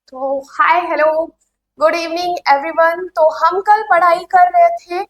तो hi hello good evening everyone. तो हम कल पढ़ाई कर रहे थे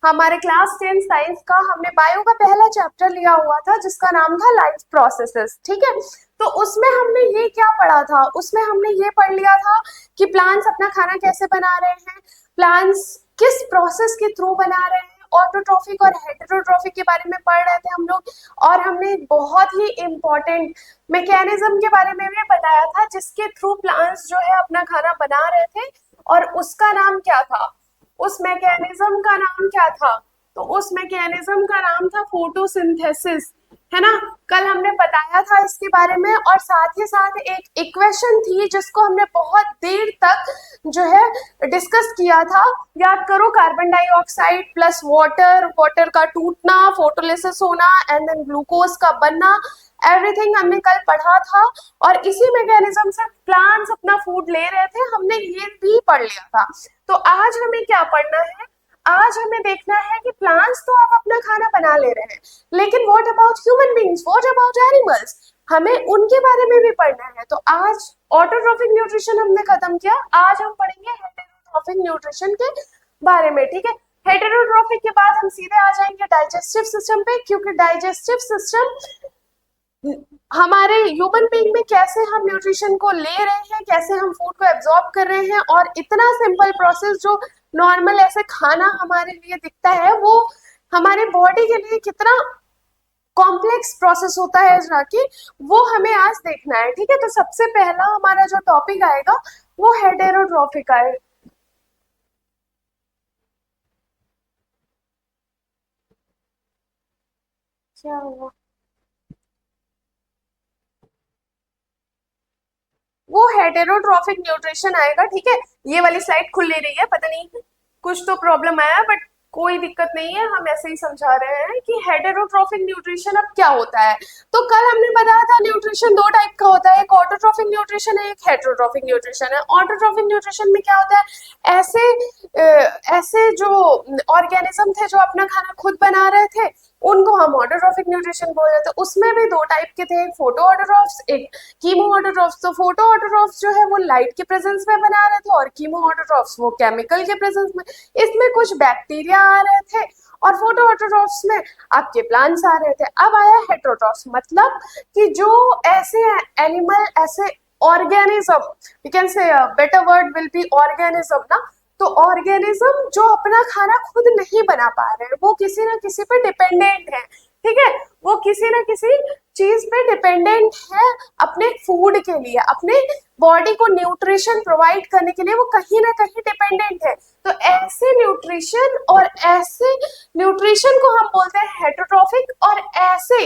हमारे क्लास 10 साइंस का। हमने बायो का पहला चैप्टर लिया हुआ था जिसका नाम था लाइफ प्रोसेसेस। ठीक है, तो उसमें हमने ये क्या पढ़ा था, उसमें हमने ये पढ़ लिया था कि प्लांट्स अपना खाना कैसे बना रहे हैं, प्लांट्स किस प्रोसेस के थ्रू बना रहे हैं, ऑटोट्रॉफिक और हेटेरोट्रॉफिक के बारे में पढ़ रहे थे हम लोग। और हमने बहुत ही इम्पोर्टेंट मैकेनिज्म के बारे में भी बताया था जिसके थ्रू प्लांट्स जो है अपना खाना बना रहे थे, और उसका नाम क्या था, उस मैकेनिज्म का नाम क्या था। तो उस मैकेनिज्म का नाम था फोटोसिंथेसिस, है ना। कल हमने बताया था इसके बारे में, और साथ ही साथ एक इक्वेशन थी जिसको हमने बहुत देर तक जो है डिस्कस किया था। याद करो, carbon dioxide plus water, water का टूटना, फोटोलिसिस होना एंड देन ग्लूकोज का बनना, एवरीथिंग हमने कल पढ़ा था। और इसी मैकेनिज्म से प्लांट्स अपना फूड ले रहे थे, हमने ये भी पढ़ लिया था। तो आज हमें क्या पढ़ना है, आज हमें देखना है कि प्लांट्स तो अब अपना खाना बना ले रहे हैं, लेकिन what about human beings, what about animals, हमें उनके बारे में भी पढ़ना है। तो आज ऑटोट्रॉफिक न्यूट्रिशन हमने खत्म किया, आज हम पढ़ेंगे हेटेरोट्रॉफिक न्यूट्रिशन के बारे में। ठीक है, हेटेरोट्रॉफिक के बाद हम सीधे आ जाएंगे डाइजेस्टिव सिस्टम पे, क्योंकि डाइजेस्टिव सिस्टम हमारे ह्यूमन बीइंग में कैसे हम न्यूट्रिशन को ले रहे हैं, कैसे हम फूड को एब्जॉर्ब कर रहे हैं, और इतना सिंपल प्रोसेस जो नॉर्मल ऐसे खाना हमारे लिए दिखता है, वो हमारे बॉडी के लिए कितना कॉम्प्लेक्स प्रोसेस होता है जाके, वो हमें आज देखना है। ठीक है, तो सबसे पहला हमारा जो टॉपिक आएगा वो हेटेरोट्रॉफिक आएगा। क्या हुआ, वो हेटेरोट्रॉफिक न्यूट्रिशन आएगा। ठीक है, ये वाली स्लाइड खुल नहीं रही है, पता नहीं कुछ तो प्रॉब्लम आया, बट कोई दिक्कत नहीं है, हम ऐसे ही समझा रहे हैं कि हेटेरोट्रॉफिक न्यूट्रिशन अब क्या होता है। तो कल हमने बताया था न्यूट्रिशन दो टाइप का होता है, एक ऑटोट्रॉफिक न्यूट्रिशन है, एक हेटेरोट्रॉफिक न्यूट्रिशन है। ऑटोट्रॉफिक न्यूट्रिशन में क्या होता है, ऐसे जो ऑर्गेनिज्म थे जो अपना खाना खुद बना रहे थे, उनको हम ऑटोट्रॉफिक न्यूट्रिशन बोल रहे थे। उसमें भी दो टाइप के थे, एक फोटो ऑटोट्रॉफ्स, एक कीमो ऑटोट्रॉफ्स। तो फोटो ऑटोट्रॉफ्स जो है वो लाइट के प्रेजेंस में बना रहे थे, और कीमो ऑटोट्रॉफ्स वो केमिकल के प्रेजेंस में। इसमें कुछ बैक्टीरिया आ रहे थे, और फोटो ऑटोट्रॉफ्स में आपके प्लांट्स आ रहे थे। अब आया हेटेरोट्रॉफ्स, मतलब कि जो ऐसे एनिमल, ऐसे organism, you can say better word will be organism ना। तो ऑर्गेनिज्म जो अपना खाना खुद नहीं बना पा रहे हैं, वो किसी ना किसी पे डिपेंडेंट है। ठीक है, वो किसी ना किसी चीज पे डिपेंडेंट है अपने फूड के लिए, अपने बॉडी को न्यूट्रिशन प्रोवाइड करने के लिए वो कहीं ना कहीं डिपेंडेंट है। तो ऐसे न्यूट्रिशन, और ऐसे न्यूट्रिशन को हम बोलते हैं हेटेरोट्रॉफिक, और ऐसे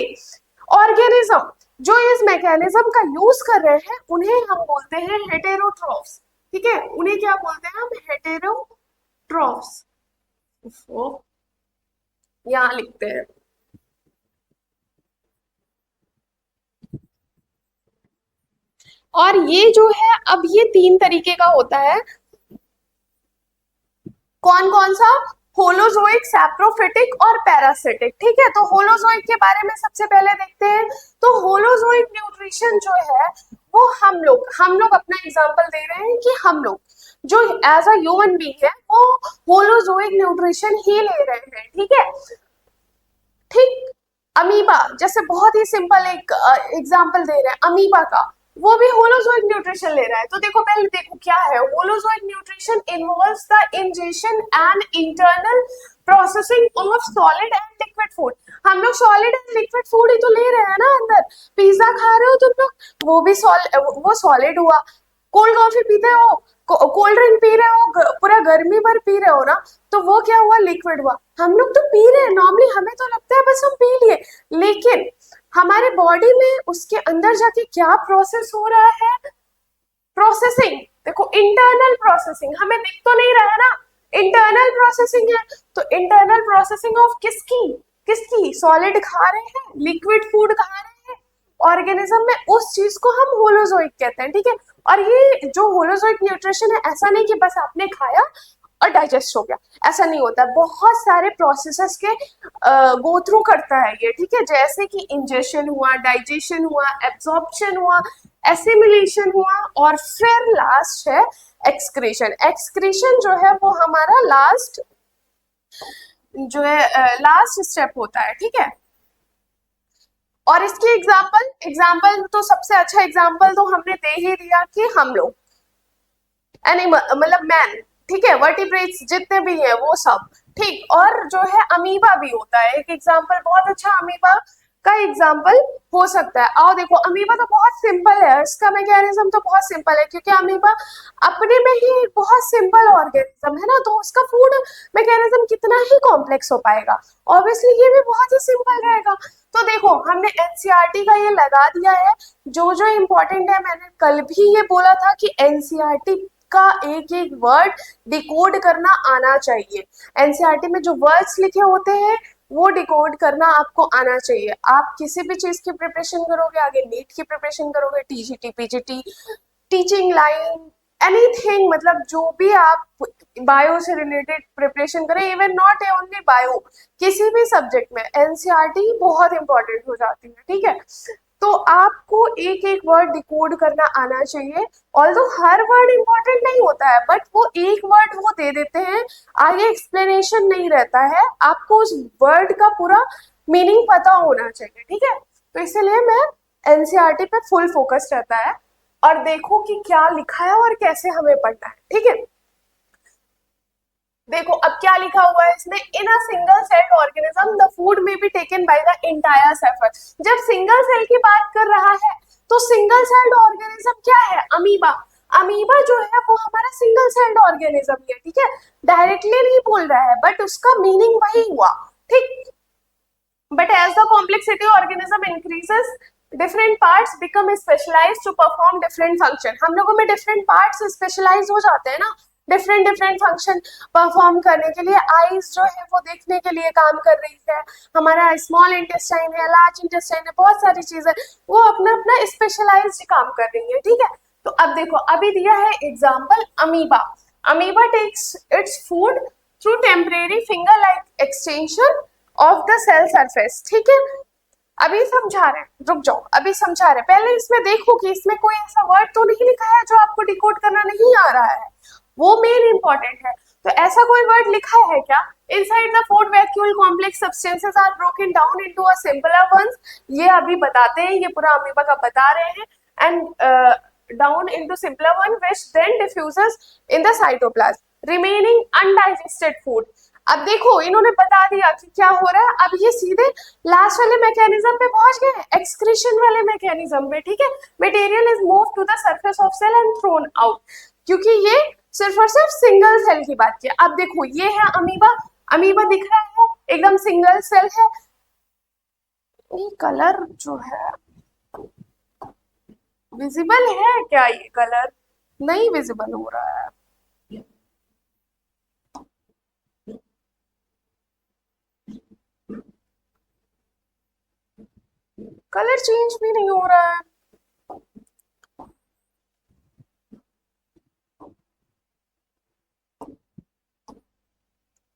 ऑर्गेनिज्म जो इस मैकेनिज्म का यूज कर रहे हैं उन्हें हम बोलते हैं हेटेरोट्रॉफ्स। ठीक है, उन्हें क्या बोलते हैं हम, हेटेरोट्रॉफ्स। वो यहाँ लिखते हैं। और ये जो है, अब ये तीन तरीके का होता है। कौन कौन सा, होलोजोइक, सैप्रोफिटिक और पैरासिटिक। ठीक है, तो होलोजोइक के बारे में सबसे पहले देखते हैं। तो होलोजोइक न्यूट्रिशन जो है वो हम लोग अपना एग्जांपल दे रहे हैं कि हम लोग जो एज अ ह्यूमन बीइंग है वो होलोजोइक न्यूट्रिशन ही ले रहे हैं। ठीक है, ठीक। अमीबा, जैसे बहुत ही सिंपल एक एग्जांपल दे रहे हैं अमीबा का, वो भी होलोजोइक न्यूट्रिशन ले रहा है। तो देखो, पहले देखो क्या है holozoic nutrition, involves the ingestion and internal processing of solid and liquid food. हम लोग सॉलिड एंड लिक्विड फूड ही तो ले रहे हैं ना अंदर। पिज्जा खा रहे हो तुम लोग, वो सॉलिड हुआ। कोल्ड कॉफी पीते हो, कोल्ड ड्रिंक पी रहे हो, पूरा गर्मी भर पी रहे हो ना, तो वो क्या हुआ, लिक्विड हुआ। हम लोग तो पी रहे हैं नॉर्मली, हमें तो लगता है बस हम पी लिए, लेकिन हमारे बॉडी में उसके अंदर जाके क्या प्रोसेस हो रहा है, प्रोसेसिंग। देखो, इंटरनल प्रोसेसिंग हमें दिख तो नहीं रहा है ना, इंटरनल प्रोसेसिंग है। तो इंटरनल प्रोसेसिंग ऑफ किसकी, किसकी, सॉलिड खा रहे हैं, लिक्विड फूड खा रहे हैं ऑर्गेनिज्म में, उस चीज को हम होलोजोइक कहते हैं। ठीक है, और ये जो होलोजोइक न्यूट्रिशन है, ऐसा नहीं कि बस आपने खाया और डाइजेस्ट हो गया। ऐसा नहीं होता, बहुत सारे प्रोसेसेस के गो थ्रू करता है ये, ठीक है। जैसे कि इंजेशन हुआ, डाइजेशन हुआ, एब्जॉर्प्शन हुआ, एसिमिलेशन हुआ, और फिर लास्ट है एक्सक्रीशन। एक्सक्रीशन जो है वो हमारा लास्ट जो है लास्ट स्टेप होता है, ठीक है। और इसकी एग्जाम्पल तो सबसे अच्छा एग्जाम्पल तो हमने दे ही दिया कि हम लोग एनिमल मतलब मैन, ठीक है, वर्टिब्रेट्स जितने भी हैं वो सब, ठीक। और जो है अमीबा भी होता है एक एग्जाम्पल, बहुत अच्छा अमीबा का एग्जाम्पल हो सकता है। आओ देखो, अमीबा तो बहुत सिंपल है, इसका मैकेनिज्म तो बहुत सिंपल है, क्योंकि अमीबा अपने में ही एक बहुत सिंपल ऑर्गेनिज्म है ना, तो उसका फूड मैकेनिज्म कितना ही कॉम्प्लेक्स हो पाएगा, ऑब्वियसली ये भी बहुत ही सिंपल रहेगा। तो देखो हमने एनसीईआरटी का ये लगा दिया है, जो जो इम्पोर्टेंट है। मैंने कल भी ये बोला था कि एनसीईआरटी का एक एक वर्ड डिकोड करना आना चाहिए। एनसीईआरटी में जो वर्ड्स लिखे होते हैं वो डिकोड करना आपको आना चाहिए। आप किसी भी चीज की प्रिपरेशन करोगे, आगे नीट की प्रिपरेशन करोगे, TGT, PGT, teaching line, anything, मतलब जो भी आप बायो से रिलेटेड प्रिपरेशन करें, इवन नॉट ओनली बायो, किसी भी सब्जेक्ट में एनसीईआरटी बहुत इंपॉर्टेंट हो जाती है, ठीक है। तो आपको एक एक वर्ड डिकोड करना आना चाहिए। ऑल्दो हर वर्ड इंपॉर्टेंट नहीं होता है, बट वो एक वर्ड वो दे देते हैं, आगे एक्सप्लेनेशन नहीं रहता है, आपको उस वर्ड का पूरा मीनिंग पता होना चाहिए, ठीक है। तो इसीलिए मैं एनसीईआरटी पे फुल फोकस रहता है। और देखो कि क्या लिखा है और कैसे हमें पढ़ना है, ठीक है। देखो अब क्या लिखा हुआ है इसमें, in a single celled organism the food में be taken by the entire सेफर। जब सिंगल सेल की बात कर रहा है तो सिंगल सेल्ड ऑर्गेनिज्म क्या है, अमीबा। अमीबा जो है वो हमारा सिंगल सेल्ड ऑर्गेनिज्म है, ठीक है, डायरेक्टली नहीं बोल रहा है, बट उसका मीनिंग वही हुआ, ठीक। But as the complexity organism increases, different parts become specialized to perform different function. हम लोगों में different parts specialize हो जाते हैं ना, different function perform करने के लिए। eyes जो है वो देखने के लिए काम कर रही है, हमारा small intestine है, large intestine है, बहुत सारी चीजें वो अपना अपना specialized काम कर रही है, ठीक है। तो अब देखो, अभी दिया है example amoeba. Amoeba takes its food through temporary finger-like extension of the cell surface, ठीक है। अभी समझा रहे हैं, रुक जाओ, अभी समझा रहे हैं। पहले इसमें देखो कि इसमें कोई ऐसा वर्ड तो नहीं लिखा है जो आपको डिकोड करना नहीं आ रहा है, वो मेन इंपॉर्टेंट है। तो ऐसा कोई वर्ड लिखा है क्या, inside the food vacuole complex substances are broken down into a simpler ones. ये अभी बताते हैं, ये पूरा अमीबा का बता रहे हैं। And down into simpler one which then diffuses in the cytoplasm remaining undigested food. अब देखो इन्होंने बता दिया कि क्या हो रहा है, अब ये सीधे लास्ट वाले मैकेनिज्म पे पहुंच गए, एक्सक्रीशन वाले मैकेनिज्म पे, ठीक है। Material is move to the surface of cell and thrown out, क्योंकि ये सिर्फ और सिर्फ सिंगल सेल की बात की। अब देखो ये है अमीबा, अमीबा दिख रहा है, एकदम सिंगल सेल है। ये कलर जो है विजिबल है क्या, ये कलर नहीं विजिबल हो रहा है, कलर चेंज भी नहीं हो रहा है।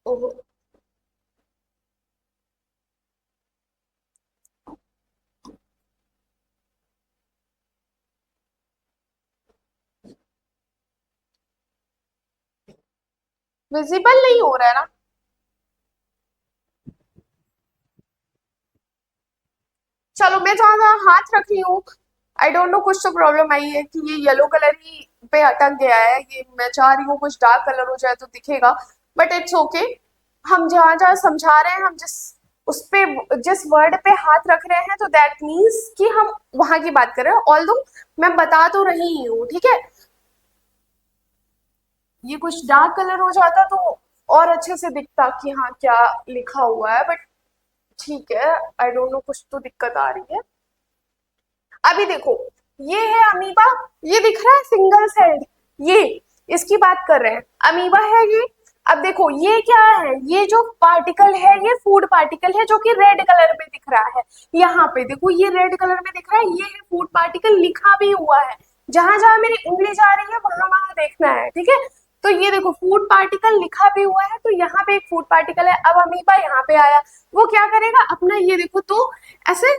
ओहो, विजिबल नहीं हो रहा है ना। चलो मैं जहां जहां हाथ रख रही हूँ, आई डोंट नो, कुछ तो प्रॉब्लम आई है कि ये येलो कलर ही पे अटक गया है। ये मैं चाह रही हूँ कुछ डार्क कलर हो जाए तो दिखेगा, बट इट्स ओके। हम जहां जहां समझा रहे हैं, हम उस पे जिस वर्ड पे हाथ रख रहे हैं, तो दैट मीन्स कि हम वहां की बात कर रहे हैं। ऑल्दो मैं बता तो रही हूँ, ठीक है। ये कुछ डार्क कलर हो जाता तो और अच्छे से दिखता कि हाँ क्या लिखा हुआ है, बट ठीक है, आई डोंट नो, कुछ तो दिक्कत आ रही है। अभी देखो ये है अमीबा, ये दिख रहा है सिंगल सेल्ड, ये इसकी बात कर रहे हैं, अमीबा है ये। अब देखो ये क्या है, ये जो पार्टिकल है ये फूड पार्टिकल है, जो कि रेड कलर में दिख रहा है। यहाँ पे देखो ये रेड कलर में दिख रहा है, ये है फूड पार्टिकल, लिखा भी हुआ है। जहां जहां मेरी उंगली जा रही है वहां वहां देखना है, ठीक है। तो ये देखो फूड पार्टिकल लिखा भी हुआ है, तो यहाँ पे एक फूड पार्टिकल है। अब अमीबा यहाँ पे आया, वो क्या करेगा अपना, ये देखो तो ऐसे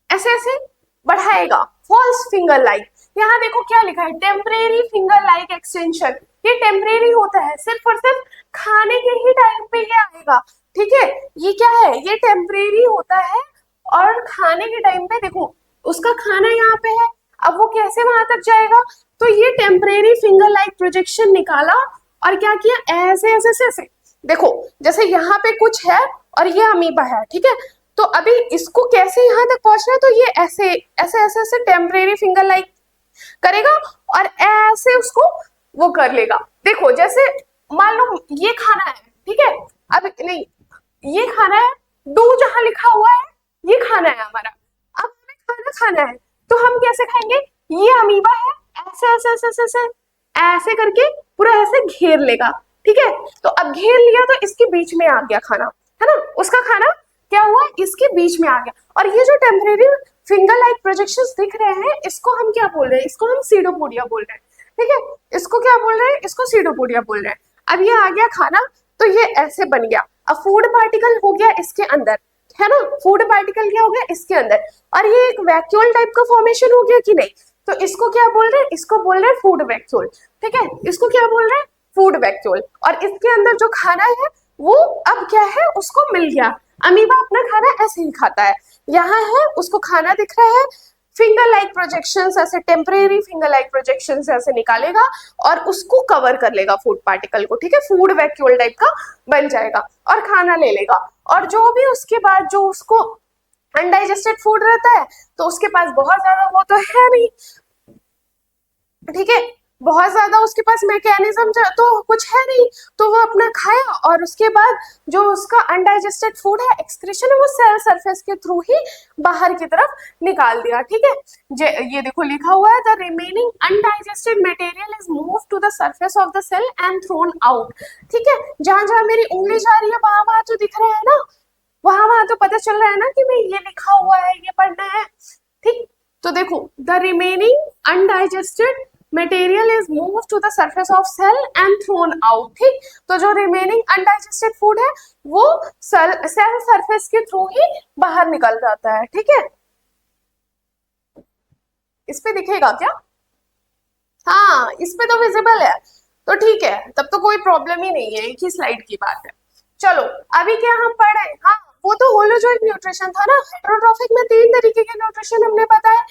ऐसे ऐसे बढ़ाएगा, फॉल्स फिंगर लाइक। यहाँ देखो क्या लिखा है, टेम्परेरी फिंगर लाइक एक्सटेंशन। ये टेम्परेरी होता है, सिर्फ और सिर्फ खाने के ही टाइम पे ये आएगा, ठीक है। ये क्या है, ये टेम्परेरी होता है, और खाने के टाइम पे देखो उसका खाना यहाँ पे है, अब वो कैसे वहां तक जाएगा, तो ये टेम्परेरी फिंगर लाइक प्रोजेक्शन निकाला और क्या किया, ऐसे ऐसे ऐसे ऐसे। देखो जैसे यहाँ पे कुछ है और ये अमीबा है, ठीक है। तो अभी इसको कैसे यहाँ तक पहुंचना है, तो ये ऐसे ऐसे ऐसे ऐसे टेम्परेरी फिंगर लाइक करेगा और ऐसे उसको वो कर लेगा। देखो जैसे मान लो ये खाना है, ठीक है, अब नहीं ये खाना है, डू जहां लिखा हुआ है ये खाना है हमारा। अब हमें खाना खाना है, तो हम कैसे खाएंगे, ये अमीबा है, ऐसे ऐसे ऐसे ऐसे ऐसे ऐसे करके पूरा ऐसे घेर लेगा, ठीक है। तो अब घेर लिया तो इसके बीच में आ गया खाना, है ना, उसका खाना क्या हुआ, इसके बीच में आ गया। और ये जो टेम्परेरी फिंगर लाइक प्रोजेक्शंस दिख रहे हैं, इसको हम क्या बोल रहे हैं, इसको हम सीडोपोडिया बोल रहे हैं, ठीक है। इसको क्या बोल रहे हैं, इसको सीडोपोडिया बोल रहे हैं। अब ये आ गया खाना, तो ये ऐसे बन गया। अब फूड पार्टिकल हो गया इसके अंदर, है ना, फूड पार्टिकल क्या हो गया इसके अंदर, और ये एक वैक्यूल टाइप का फॉर्मेशन हो गया कि नहीं। तो इसको क्या बोल रहे हैं, इसको बोल रहे हैं फूड वैक्यूल, ठीक है। इसको क्या बोल रहे हैं, फूड वैक्यूल। और इसके अंदर जो खाना है वो अब क्या है, उसको मिल गया। अमीबा अपना खाना ऐसे ही खाता है, यहाँ है उसको खाना दिख रहा है, फिंगर लाइक प्रोजेक्शंस ऐसे टेम्परेरी फिंगर लाइक प्रोजेक्शंस ऐसे निकालेगा और उसको कवर कर लेगा फूड पार्टिकल को, ठीक है, फूड वैक्यूल टाइप का बन जाएगा और खाना ले लेगा। और जो भी उसके बाद जो उसको अनडाइजेस्टेड फूड रहता है, तो उसके पास बहुत ज्यादा वो तो है नहीं, ठीक है, बहुत ज्यादा उसके पास मैकेनिज्म तो कुछ है नहीं, तो वो अपना खाया और उसके बाद जो उसका अनडाइजेस्टेड फूड है, एक्सक्रीशन है, वो सेल सरफेस के थ्रू ही बाहर की तरफ निकाल दिया, ठीक है। ये देखो लिखा हुआ है, the remaining undigested material is move to the surface of the cell and thrown out, ठीक है। जहां जहां मेरी उंगली जा रही है वहां वहां तो दिख रहा है ना, वहां वहां तो पता चल रहा है ना कि मैं ये लिखा हुआ है, ये पढ़ना है, ठीक। तो देखो the remaining undigested material is move to the surface of cell and thrown out, ठीक। तो जो रिमेनिंग अनडाइजेस्टेड फूड है वो सेल सरफेस के थ्रू ही बाहर निकल जाता है, ठीक है। इस पे दिखेगा क्या, हाँ इस पे तो विजिबल है, तो ठीक है, तब तो कोई प्रॉब्लम ही नहीं है, एक ही स्लाइड की बात है। चलो अभी क्या हम पढ़ रहे हैं, हाँ वो तो होलोजोइक न्यूट्रिशन था ना। हेटेरोट्रॉफिक में 3 तरीके के न्यूट्रिशन हमने बताया,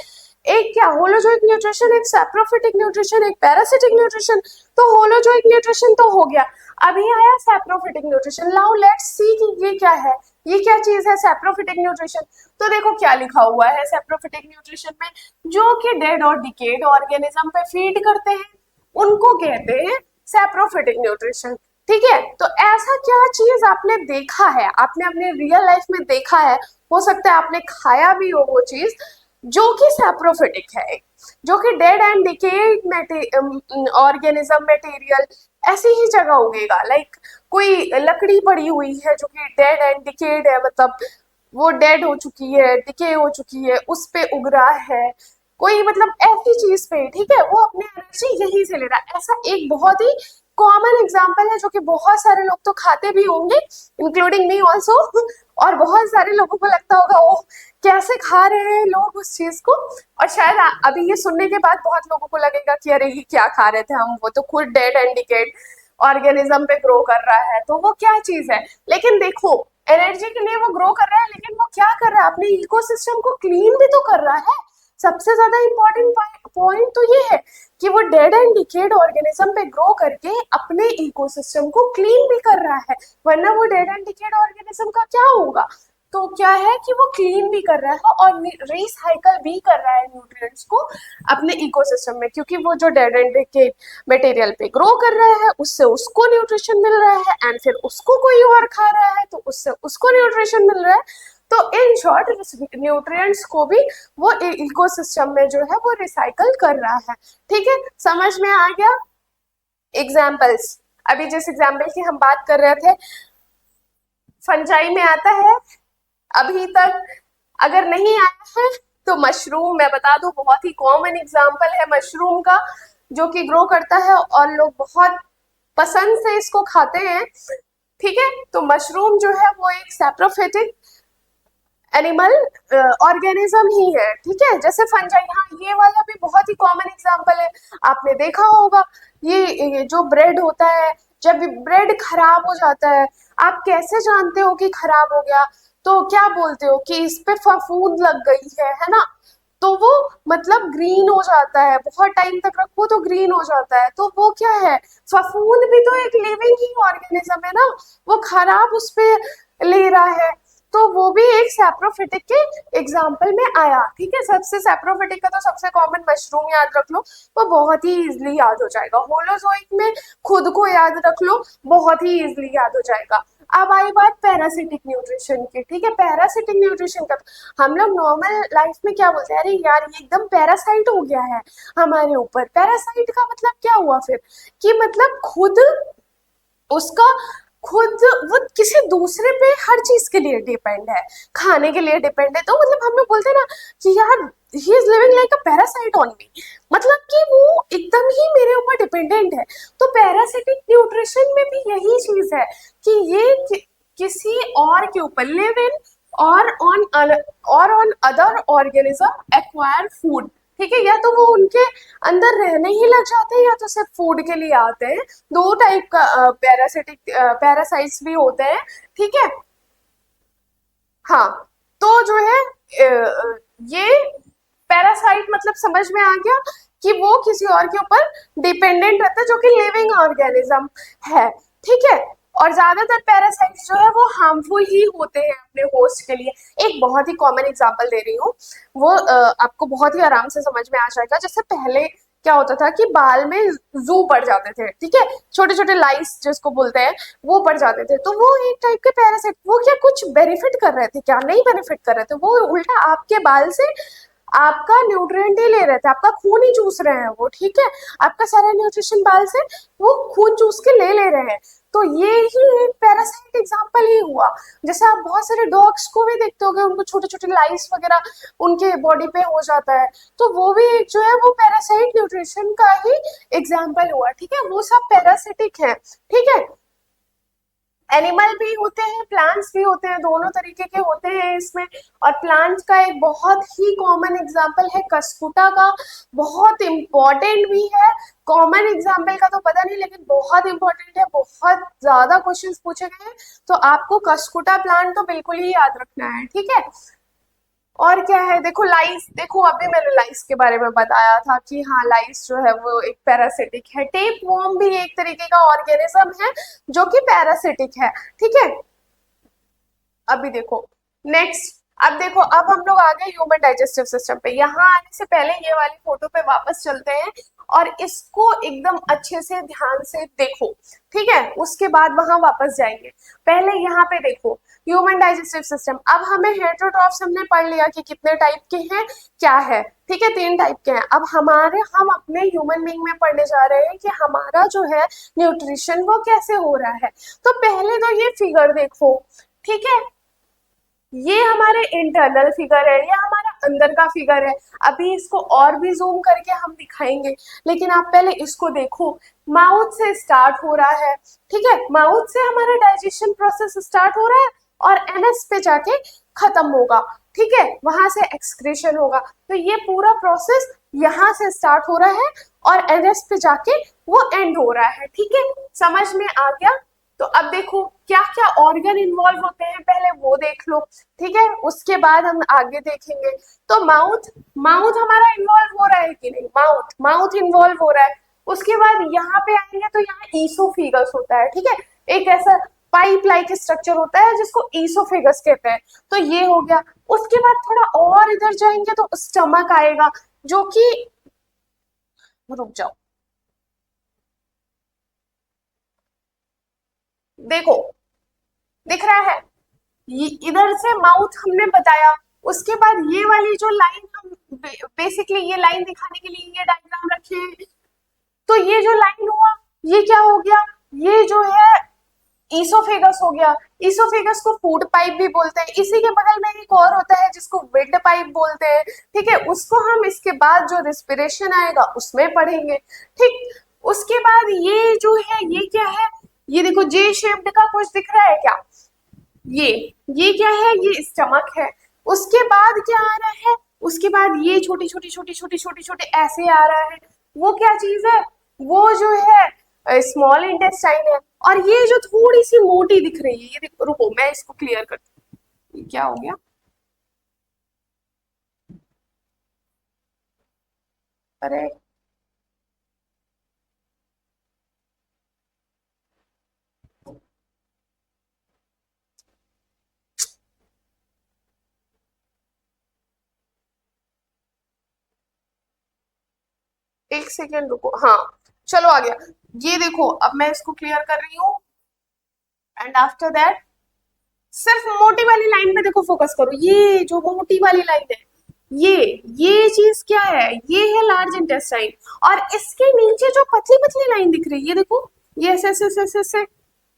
एक क्या होलोजोइक न्यूट्रिशन, एक सैप्रोफिटिक न्यूट्रिशन, एक पैरासिटिक न्यूट्रिशन। तो होलोजोइक न्यूट्रिशन तो हो गया, अभी आया saprophytic nutrition. Now let's see कि ये क्या है, ये क्या चीज है सैप्रोफिटिक न्यूट्रिशन। तो देखो क्या लिखा हुआ है सैप्रोफिटिक न्यूट्रिशन में, जो कि डेड और डिकेड ऑर्गेनिज्म पे फीड करते हैं उनको कहते हैं सैप्रोफिटिक न्यूट्रिशन, ठीक है। तो ऐसा क्या चीज आपने देखा है, आपने अपने रियल लाइफ में देखा है, हो सकता है आपने खाया भी हो वो चीज जो कि सैप्रोफिटिक है, जो कि dead and decade organism material ऐसी ही जगह उगेगा। लाइक कोई लकड़ी पड़ी हुई है जो कि डेड एंड डिकेड है, मतलब वो डेड हो चुकी है, डिके हो चुकी है, उस पे उग रहा है कोई, मतलब ऐसी चीज पे, ठीक है, वो अपनी एनर्जी यहीं से ले रहा है। ऐसा एक बहुत ही कॉमन एग्जाम्पल है जो कि बहुत सारे लोग तो खाते भी होंगे, इंक्लूडिंग मी ऑल्सो, और बहुत सारे लोगों को लगता होगा वो कैसे खा रहे हैं लोग उस चीज को। और शायद अभी ये सुनने के बाद बहुत लोगों को लगेगा कि अरे ये क्या खा रहे थे हम, वो तो खुद डेड एंड डिकेड ऑर्गेनिज्म पे ग्रो कर रहा है, तो वो क्या चीज है। लेकिन देखो एनर्जी के लिए वो ग्रो कर रहा है, लेकिन वो क्या कर रहा है, अपने इकोसिस्टम को क्लीन भी तो कर रहा है। सबसे ज्यादा इंपॉर्टेंट पॉइंट तो ये है कि वो डेड एंड डिकेड ऑर्गेनिज्म पे ग्रो करके अपने इकोसिस्टम को क्लीन भी कर रहा है, वरना वो डेड एंड डिकेड ऑर्गेनिज्म का क्या होगा। तो क्या है कि वो क्लीन भी कर रहा है और रिसाइकल भी कर रहा है न्यूट्रिएंट्स को अपने इकोसिस्टम में, क्योंकि वो जो डेड एंड डिकेड मटेरियल पे ग्रो कर रहा है उससे उसको न्यूट्रिशन मिल रहा है, एंड फिर उसको कोई और खा रहा है तो उससे उसको न्यूट्रिशन मिल रहा है। तो इन शॉर्ट न्यूट्रिएंट्स को भी वो इकोसिस्टम में जो है वो रिसाइकल कर रहा है, ठीक है, समझ में आ गया। एग्जाम्पल्स, अभी जिस एग्जाम्पल की हम बात कर रहे थे फंजाई में आता है, अभी तक अगर नहीं आया है तो मशरूम, मैं बता दूं बहुत ही कॉमन एग्जाम्पल है मशरूम का, जो कि ग्रो करता है और लोग बहुत पसंद से इसको खाते हैं, ठीक है। तो मशरूम जो है वो एक सैप्रोफिटिक एनिमल ऑर्गेनिज्म ही है, ठीक है। जैसे फंजाई, हाँ ये वाला भी बहुत ही कॉमन एग्जांपल है, आपने देखा होगा। ये जो ब्रेड होता है, जब ब्रेड खराब हो जाता है, आप कैसे जानते हो कि खराब हो गया? तो क्या बोलते हो कि इस पे फफूंद लग गई है ना? तो वो मतलब ग्रीन हो जाता है, बहुत टाइम तक रखो तो ग्रीन हो जाता है, तो वो क्या है? फफूंद भी तो एक लिविंग ही ऑर्गेनिज्म है ना, वो खराब उस पे ले रहा है, तो वो भी एक सैप्रोफिटिक के एग्जाम्पल में आया, ठीक है। सबसे सैप्रोफिटिक का तो सबसे कॉमन मशरूम याद रख लो, वो बहुत ही इजिली याद हो जाएगा। होलोजोइक में खुद को याद रख लो, बहुत ही इजिली याद हो जाएगा। अब आई बात पैरासिटिक न्यूट्रिशन की, ठीक है। पैरासिटिक न्यूट्रिशन का हम लोग नॉर्मल लाइफ में क्या बोलते हैं, अरे यार ये एकदम पैरासाइट हो गया है हमारे ऊपर। पैरासाइट का मतलब क्या हुआ फिर, कि मतलब खुद उसका खुद वो किसी दूसरे पे हर चीज के लिए डिपेंड है, खाने के लिए डिपेंड है। तो मतलब हम लोग बोलते हैं ना कि यार he is living like a parasite on me, मतलब कि वो एकदम ही मेरे ऊपर डिपेंडेंट है। तो पैरासिटिक न्यूट्रिशन में भी यही चीज है कि ये किसी और के ऊपर लिव इन और on other organism acquire food, ठीक है। या तो वो उनके अंदर रहने ही लग जाते हैं, या तो सिर्फ फूड के लिए आते हैं। दो टाइप का पैरासाइट्स भी होते हैं, ठीक है। हाँ, तो जो है ये पैरासाइट मतलब समझ में आ गया कि वो किसी और के ऊपर डिपेंडेंट रहता है, जो कि लिविंग ऑर्गेनिज्म है, ठीक है। और ज्यादातर पैरासाइट्स जो है वो हार्मफुल ही होते हैं अपने होस्ट के लिए। एक बहुत ही कॉमन एग्जांपल दे रही हूँ, वो आपको बहुत ही आराम से समझ में आ जाएगा। जैसे पहले क्या होता था कि बाल में जू पड़ जाते थे, ठीक है, छोटे छोटे लाइस जिसको बोलते हैं, वो पड़ जाते थे। तो वो एक टाइप के पैरासाइट, वो क्या कुछ बेनिफिट कर रहे थे? क्या नहीं बेनिफिट कर रहे थे, वो उल्टा आपके बाल से आपका न्यूट्रिएंट ही ले रहे थे, आपका खून ही चूस रहे हैं वो, ठीक है। आपका सारा न्यूट्रिशन बाल से वो खून चूस के ले रहे हैं। तो ये ही एक पैरासाइट एग्जांपल ही हुआ। जैसे आप बहुत सारे डॉग्स को भी देखते होगे, उनको छोटे छोटे लाइस वगैरह उनके बॉडी पे हो जाता है, तो वो भी एक जो है वो पैरासाइट न्यूट्रिशन का ही एग्जांपल हुआ, ठीक है। वो सब पैरासिटिक है, ठीक है। एनिमल भी होते हैं, प्लांट्स भी होते हैं, दोनों तरीके के होते हैं इसमें। और प्लांट्स का एक बहुत ही कॉमन एग्जांपल है कस्कुटा का, बहुत इंपॉर्टेंट भी है। कॉमन एग्जांपल का तो पता नहीं, लेकिन बहुत इंपॉर्टेंट है, बहुत ज्यादा क्वेश्चंस पूछे गए हैं, तो आपको कस्कुटा प्लांट तो बिल्कुल ही याद रखना है, ठीक है। और क्या है, देखो लाइस, देखो अभी मैंने लाइस के बारे में बताया था कि हाँ लाइस जो है वो एक पैरासिटिक है। टेप वॉर्म भी एक तरीके का ऑर्गेनिज्म है जो कि पैरासिटिक है, ठीक है। अभी देखो नेक्स्ट, अब देखो, अब हम लोग आ गए ह्यूमन डाइजेस्टिव सिस्टम पे। यहाँ आने से पहले ये वाली फोटो पे वापस चलते हैं और इसको एकदम अच्छे से ध्यान से देखो, ठीक है। उसके बाद वहां वापस जाएंगे। पहले यहाँ पे देखो ह्यूमन डाइजेस्टिव सिस्टम। अब हमें हेटेरोट्रॉफ्स हमने पढ़ लिया कि कितने टाइप के हैं, क्या है, ठीक है, 3 टाइप के हैं। अब हम अपने ह्यूमन बीइंग में पढ़ने जा रहे हैं कि हमारा जो है न्यूट्रिशन वो कैसे हो रहा है। तो पहले तो ये फिगर देखो, ठीक है, ये हमारे इंटरनल फिगर है, ये हमारा अंदर का फिगर है। अभी इसको और भी जूम करके हम दिखाएंगे, लेकिन आप पहले इसको देखो। माउथ से स्टार्ट हो रहा है, ठीक है, माउथ से हमारा डाइजेशन प्रोसेस स्टार्ट हो रहा है और एनएस पे जाके खत्म होगा, ठीक है, वहां से एक्सक्रीशन होगा। तो ये पूरा प्रोसेस यहाँ से स्टार्ट हो रहा है और एनएस पे जाके वो एंड हो रहा है, ठीक है। समझ में आ गया? तो अब देखो क्या क्या ऑर्गन इन्वॉल्व होते हैं, पहले वो देख लो, ठीक है, उसके बाद हम आगे देखेंगे। तो माउथ, माउथ हमारा इन्वॉल्व हो रहा है कि नहीं? माउथ, माउथ इन्वॉल्व हो रहा है। उसके बाद यहाँ पे आएंगे तो यहाँ ईसोफेगस होता है, ठीक है, एक ऐसा पाइप लाइक स्ट्रक्चर होता है जिसको ईसोफेगस कहते हैं। तो ये हो गया। उसके बाद थोड़ा और इधर जाएंगे तो स्टमक आएगा, जो कि, रुक जाओ, देखो दिख रहा है, ये इधर से माउथ हमने बताया। उसके बाद ये वाली जो लाइन हम बेसिकली ये लाइन दिखाने के लिए ये डायग्राम रखे हैं। तो ये जो लाइन हुआ, ये क्या हो गया, ये जो है ईसोफेगस हो गया। ईसोफेगस को फूड पाइप भी बोलते हैं। इसी के बगल में एक और होता है जिसको विंड पाइप बोलते हैं, ठीक है, उसको हम इसके बाद जो रिस्पिरेशन आएगा उसमें पढ़ेंगे, ठीक। उसके बाद ये जो है ये क्या है, ये देखो जे शेप्ड का कुछ दिख रहा है क्या, ये ये क्या है, ये स्टमक है। उसके बाद क्या आ रहा है, उसके बाद ये छोटी छोटी छोटी छोटी छोटी छोटे ऐसे आ रहा है, वो क्या चीज है, वो जो है स्मॉल इंटेस्टाइन है। और ये जो थोड़ी सी मोटी दिख रही है, ये देखो, रुको मैं इसको क्लियर करती हूँ, ये क्या हो गया, अरे एक सेकेंड रुको, हाँ चलो आ गया। ये देखो अब मैं इसको क्लियर कर रही हूँ, एंड आफ्टर दैट सिर्फ मोटी वाली लाइन पे देखो फोकस करो, ये जो मोटी वाली लाइन है, ये ये चीज क्या है, ये है लार्ज इंटेस्टाइन। और इसके नीचे जो पतली पतली लाइन दिख रही है, ये देखो, ये ऐसे ऐसे ऐसे ऐसे ऐसे,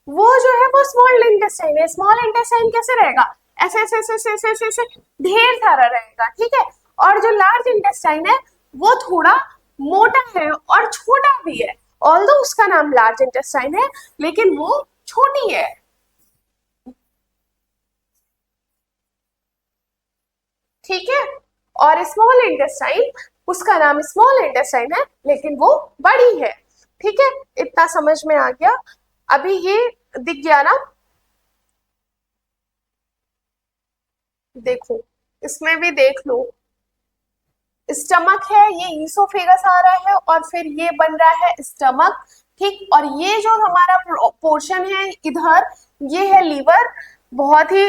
वो जो है वो स्मॉल इंटेस्टाइन है। स्मॉल इंटेस्टाइन कैसे रहेगा, ऐसे ऐसे ऐसे ऐसे ऐसे ऐसे ऐसे ढेर सारा रहेगा, ठीक है। और जो लार्ज इंटेस्टाइन है वो थोड़ा मोटा है और छोटा भी है, ऑल्दो उसका नाम लार्ज इंटेस्टाइन है लेकिन वो छोटी है, ठीक है। और स्मॉल इंटेस्टाइन, उसका नाम स्मॉल इंटेस्टाइन है लेकिन वो बड़ी है, ठीक है। इतना समझ में आ गया, अभी ये दिख गया ना, देखो इसमें भी देख लो, स्टमक है, ये ईसोफेगस आ रहा है और फिर ये बन रहा है स्टमक, ठीक। और ये जो हमारा पोर्शन है इधर, ये है लीवर, बहुत ही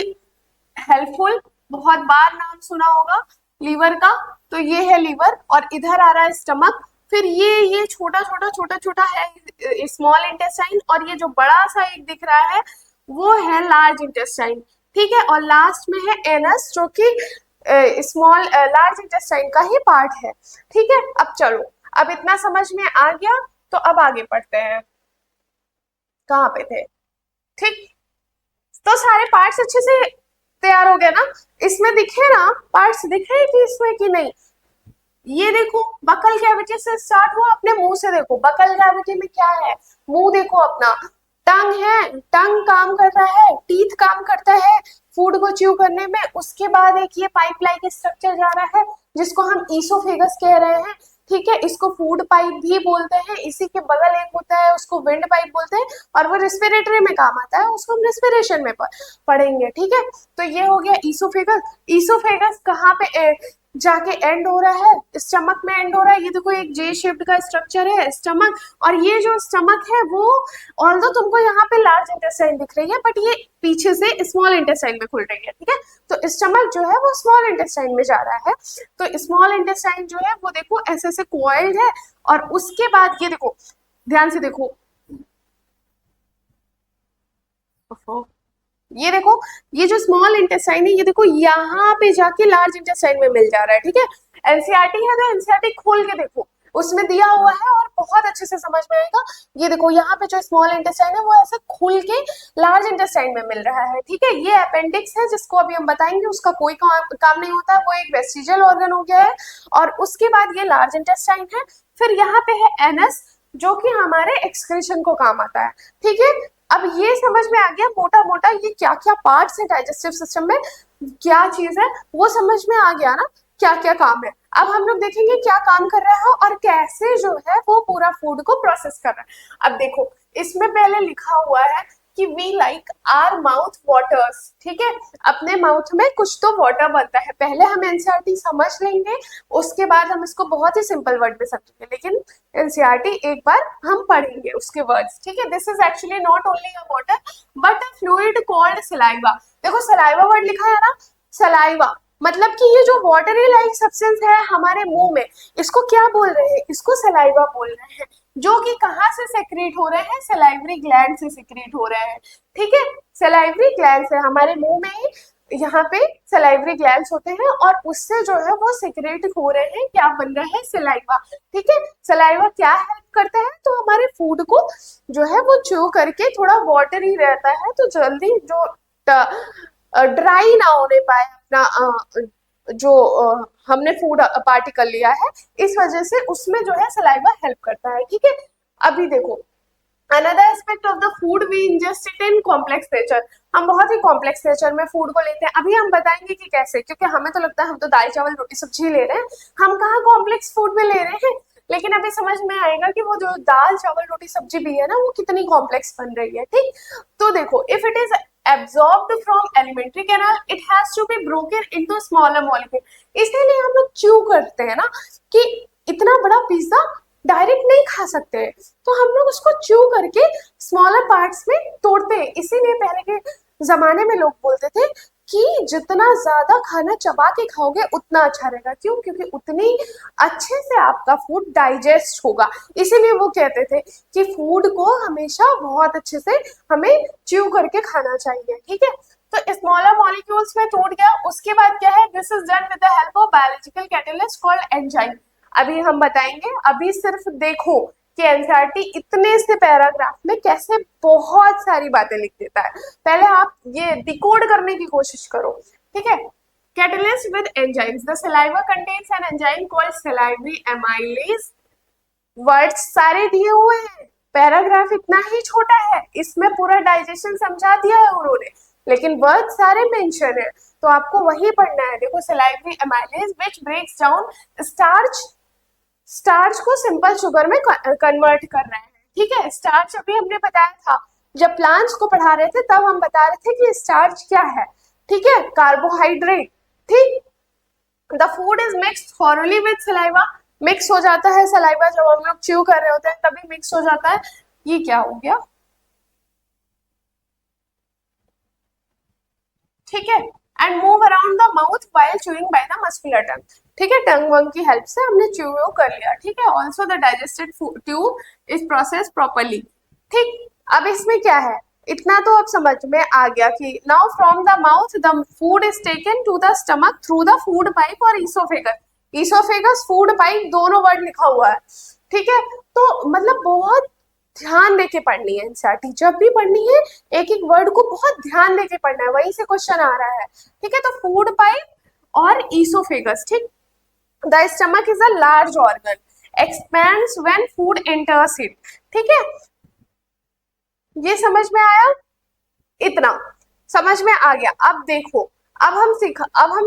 हेल्पफुल, बहुत बार नाम सुना होगा लीवर का, तो ये है लीवर और इधर आ रहा है स्टमक। फिर ये छोटा छोटा छोटा छोटा है स्मॉल इंटेस्टाइन, और ये जो बड़ा सा एक दिख रहा है वो है लार्ज इंटेस्टाइन, ठीक है। और लास्ट में है एनस जो कि स्मॉल लार्ज इंटेस्टाइन का ही पार्ट है, ठीक है। अब चलो, अब इतना समझ में आ गया, तो अब आगे पढ़ते हैं, कहाँ पे थे, ठीक। तो सारे पार्ट्स अच्छे से तैयार हो गए ना, इसमें दिखे ना पार्ट्स, दिख रहे हैं कि इसमें कि नहीं, ये देखो बकल कैविटी से स्टार्ट हुआ, अपने मुंह से देखो बकल कैविटी में क्या है, मुंह देखो अपना, टंग है, टंग काम कर रहा है, टीथ काम करता है फूड को च्यू करने में। उसके बाद एक ये पाइप लाइक स्ट्रक्चर जा रहा है जिसको हम ईसोफेगस कह रहे हैं, ठीक है। इसको फूड पाइप भी बोलते हैं, इसी के बगल एक होता है उसको विंड पाइप बोलते हैं, और वो रेस्पिरेटरी में काम आता है, उसको हम रेस्पिरेशन में पढ़ेंगे, ठीक है। तो ये हो गया ईसोफेगस। ईसोफेगस कहाँ पे जाके एंड हो रहा है, स्टमक में एंड हो रहा है, ये देखो एक जे शेप्ड का स्ट्रक्चर है स्टमक। और ये जो स्टमक है वो, ऑल्दो तुमको यहाँ पे लार्ज इंटेस्टाइन दिख रही है बट ये पीछे से स्मॉल इंटेस्टाइन में खुल रही है, ठीक है। तो स्टमक जो है वो स्मॉल इंटेस्टाइन में जा रहा है, तो स्मॉल इंटेस्टाइन जो है वो देखो ऐसे ऐसे कोइल्ड है। और उसके बाद ये देखो, ध्यान से देखो, ये देखो, ये जो स्मॉल इंटेस्टाइन है ये देखो यहाँ पे जाके लार्ज इंटेस्टाइन में मिल जा रहा है, ठीक है। एनसीईआरटी है तो एनसीईआरटी खोल के देखो, उसमें दिया हुआ है और बहुत अच्छे से समझ में आएगा। ये देखो यहाँ पे जो स्मॉल इंटेस्टाइन है वो ऐसे खुल के लार्ज इंटेस्टाइन में मिल रहा है, ठीक है। ये अपेंडिक्स है जिसको अभी हम बताएंगे, उसका कोई काम नहीं होता है, वो एक वेस्टिजियल ऑर्गन हो गया है। और उसके बाद ये लार्ज इंटेस्टाइन है, फिर यहाँ पे है एनस जो कि हमारे एक्सक्रीशन को काम आता है, ठीक है। अब ये समझ में आ गया मोटा मोटा ये क्या क्या पार्ट्स है डाइजेस्टिव सिस्टम में, क्या चीज है वो समझ में आ गया ना, क्या क्या काम है। अब हम लोग देखेंगे क्या काम कर रहा है और कैसे जो है वो पूरा फूड को प्रोसेस कर रहा है। अब देखो इसमें पहले लिखा हुआ है कि we like our mouth waters, ठीक है। अपने माउथ में कुछ तो वाटर बनता है, पहले हम एनसीईआरटी समझ लेंगे, उसके बाद हम इसको बहुत ही सिंपल वर्ड में समझेंगे, लेकिन एनसीईआरटी एक बार हम पढ़ेंगे उसके वर्ड्स, ठीक है। This is actually not only a water but a fluid called saliva. देखो सलाइवा वर्ड लिखा है ना, सलाइवा मतलब कि ये जो वाटरी लाइक सब्सटेंस है हमारे मुंह में, इसको क्या बोल रहे हैं, इसको सलाइवा बोल रहे हैं, जो कि कहाँ से सेक्रेट हो रहे हैं, सलाइवरी ग्लैंड से सेक्रेट हो रहे हैं, ठीक है। सलाइवरी ग्लैंड है हमारे मुंह में ही, यहाँ पे सलाइवरी ग्लैंड्स होते हैं और उससे जो है वो सेक्रेट हो रहे हैं, क्या बन रहा है, सलाइवा, ठीक है। सलाइवा क्या हेल्प करता है, तो हमारे फूड को जो है वो च्यू करके थोड़ा वाटरी रहता है, तो जल्दी जो ड्राई ना होने पाए अपना जो हमने फूड पार्टिकल लिया है, इस वजह से उसमें जो है सलाइवा हेल्प करता है, ठीक है। अभी देखो, another aspect of the food we ingest it in complex nature, हम बहुत ही कॉम्प्लेक्स नेचर में फूड को लेते हैं। अभी हम बताएंगे कि कैसे, क्योंकि हमें तो लगता है हम तो दाल चावल रोटी सब्जी ले रहे हैं, हम कहाँ कॉम्प्लेक्स फूड में ले रहे हैं। लेकिन अभी समझ में आएगा कि वो जो दाल चावल रोटी सब्जी भी है ना, वो कितनी कॉम्प्लेक्स बन रही है। ठीक, तो देखो, if it is absorbed from alimentary canal it has to be broken into smaller molecule। इसीलिए हम लोग च्यू करते हैं ना, कि इतना बड़ा पिज्जा डायरेक्ट नहीं खा सकते हैं, तो हम लोग उसको च्यू करके स्मॉलर पार्ट्स में तोड़ते हैं। इसीलिए पहले के जमाने में लोग बोलते थे कि जितना ज्यादा खाना चबा के खाओगे उतना अच्छा रहेगा। क्यों? क्योंकि उतनी अच्छे से आपका फूड डाइजेस्ट होगा। इसीलिए वो कहते थे कि फूड को हमेशा बहुत अच्छे से हमें च्यू करके खाना चाहिए। ठीक है, तो स्मॉलर मॉलिक्यूल्स में टूट गया। उसके बाद क्या है, this is done with the help of biological catalyst called enzyme. अभी हम बताएंगे, अभी सिर्फ देखो कि एनसीईआरटी इतने से पैराग्राफ में कैसे बहुत सारी बातें लिख देता है। पहले आप ये डिकोड करने की कोशिश करो। ठीक है, catalyst with enzymes, the saliva contains an enzyme called salivary amylase. Words सारे दिए हुए हैं, पैराग्राफ इतना ही छोटा है, इसमें पूरा डाइजेशन समझा दिया है उन्होंने, लेकिन वर्ड सारे मेंशन है, तो आपको वही पढ़ना है। देखो, salivary amylase which breaks down starch, starch को सिंपल शुगर में कन्वर्ट कर रहे हैं। ठीक है, स्टार्च अभी हमने बताया था जब प्लांट्स को पढ़ा रहे थे, तब हम बता रहे थे कि स्टार्च क्या है। ठीक है, कार्बोहाइड्रेट। ठीक, the food is mixed thoroughly with saliva, mix हो जाता है सलाइवा, जब हम लोग च्यू कर रहे होते हैं तभी मिक्स हो जाता है। ये क्या हो गया? ठीक है, and move around the mouth while chewing by the muscular tongue. ठीक है, टंग वंग की हेल्प से हमने च्यू कर लिया। ठीक है, also the digested tube is process properly. ठीक, अब इसमें क्या है, इतना तो अब समझ में आ गया कि now from the mouth the food is taken to the stomach through the food pipe और ईसोफेगस। ईसोफेगस, फूड पाइप, दोनों वर्ड लिखा हुआ है। ठीक है, तो मतलब बहुत ध्यान देके पढ़नी है एनसीईआरटी, जब भी पढ़नी है एक एक वर्ड को बहुत ध्यान देके पढ़ना है, वहीं से क्वेश्चन आ रहा है। ठीक है, तो फूड पाइप और ईसोफेगस। ठीक, the stomach is a large organ, expends when food enters it. ठीक है, ये समझ में आया? इतना समझ में आ गया। अब देखो, अब हम